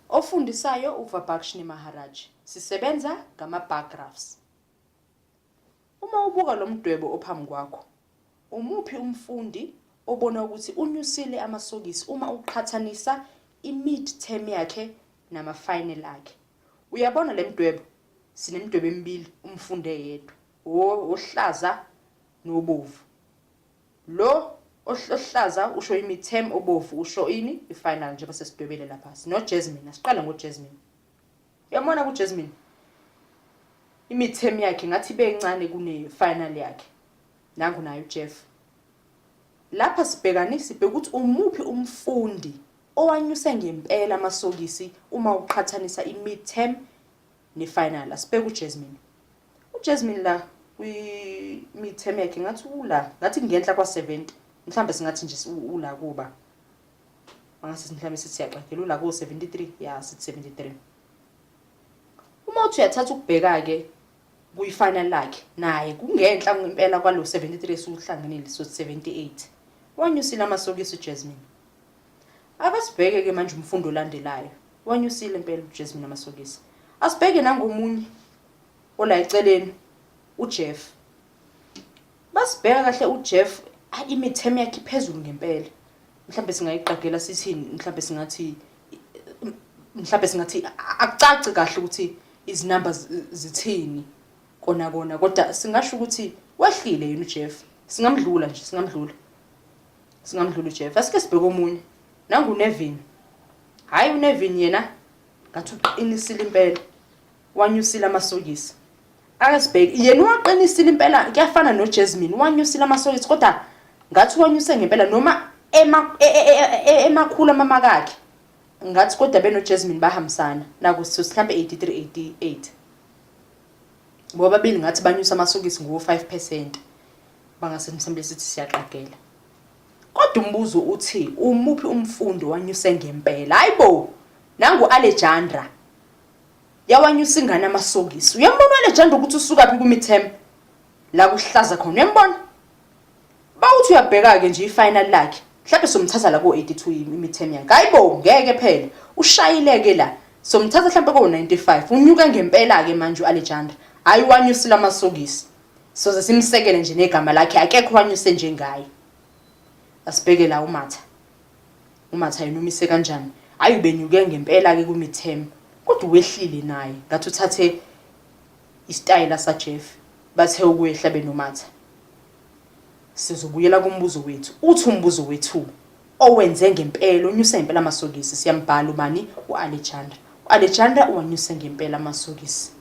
Ofundisayo uVabhakshini Maharaj. Sisebenza ngama-bar graphs. Uma ubuka lo mdwebo ophambi kwakho, umuphi umfundi obona ukuthi unyusile amasokisi uma uqhathanisa i-mid-term yakhe nama-final akhe? Uyabona le mdwebo? Sinemidwebo emibili, umfundi eyedwa. Ohlaza nobovu. Lo ohlaza usho i-mid-term, obovu usho ini? I-final njengoba sesidwebele lapha. Sino Jasmine, asiqala ngoJasmine. Uyabona kuJasmine? I-mid-term yakhe ngathi ibe encane kune-final yakhe. Nangu nayo uJeff. Lapha sibheka ukuthi umuphi umfundi owanyuse ngempela amasokisi uma uqhathanisa i-mid-term ne-final. Asibheke uJasmine. uJasmine la kwi-mid-term yakhe ngathi ngenhla kwa-70. Mhlambe singathi nje ula kuba. Mangase mhlambe sithi siyaqaphela ula ku-73, ya sithi 73. Uma uthi uyathatha ukubheka ke kuyi-final lakhe, naye kungenhla ngempela kwalo 73 esuhlanganile so 78. Wanyusile amasokisi uJasmine. Akasibheke ke manje umfundi olandelayo. Wanyusile impela uJasmine amasokisi. Asibheke nangomunye ola eceleni uJeff. Basibheka kahle uJeff, i-mid-term yakhe iphezulu ngempela. Mhlambe singayiqagela sithini, mhlambe singathi akucaci kahle ukuthi izinumbers zithini kona kodwa singasho ukuthi wehlile yena uJeff. Singamdlula uJeff. Asike sibheke omunye. Nangu Nevin. Hayi uNevin yena ngathi uqinisile impela. Wanyusile amasokisi. Akasibheke yena waqinisile impela, kuyafana noJasmine. Wanyusile amasokisi kodwa ngathi wanyuse ngempela noma emakhulu amamakakhe. Ngathi kodwa benoJasmine bahambisana naku mhlambe 83-88. Ngoba babili ngathi banyusa amasokisi ngo-5%. Bangase mhlambe sithi siyaqagela. Kodwa umbuzo uthi umuphi umfundi wanyuse ngempela? Hayibo, nangu Alejandra. Yawanyusa ingane amasokisi. Uyambona Alejandra ukuthi usuka phi ku-mid-term? La kuhlaza khona. Uyambona? Bawuthi uyabheka ke nje i-final lakhe. Mhlawumbe somthatha la ko-82 i-mid-term yakhe. Hayibo, ngeke phela. Ushayileke la. Somthatha mhlawumbe ko-95. Unyuka ngempela ke manje uAlejandra. Hayi wanyusile amasokisi. Soze simsekele nje negama lakhe, akekho wanyuse njengaye. Asibheke la uMatha. uMatha yena umise kanjani? Hayi ubenyuke ngempela ke ku-mid-term. Kodwa wehlile naye. Ngathi uthathe istyle saJeff. Bathe ukwehla benoMatha. Sizobuyela kumbuzo wethu. Uthi umbuzo wethu owenze ngempela, onyuse ngempela amasokisi. Siyambhala ubani? uAlejandra. uAlejandra wanyuse ngempela amasokisi.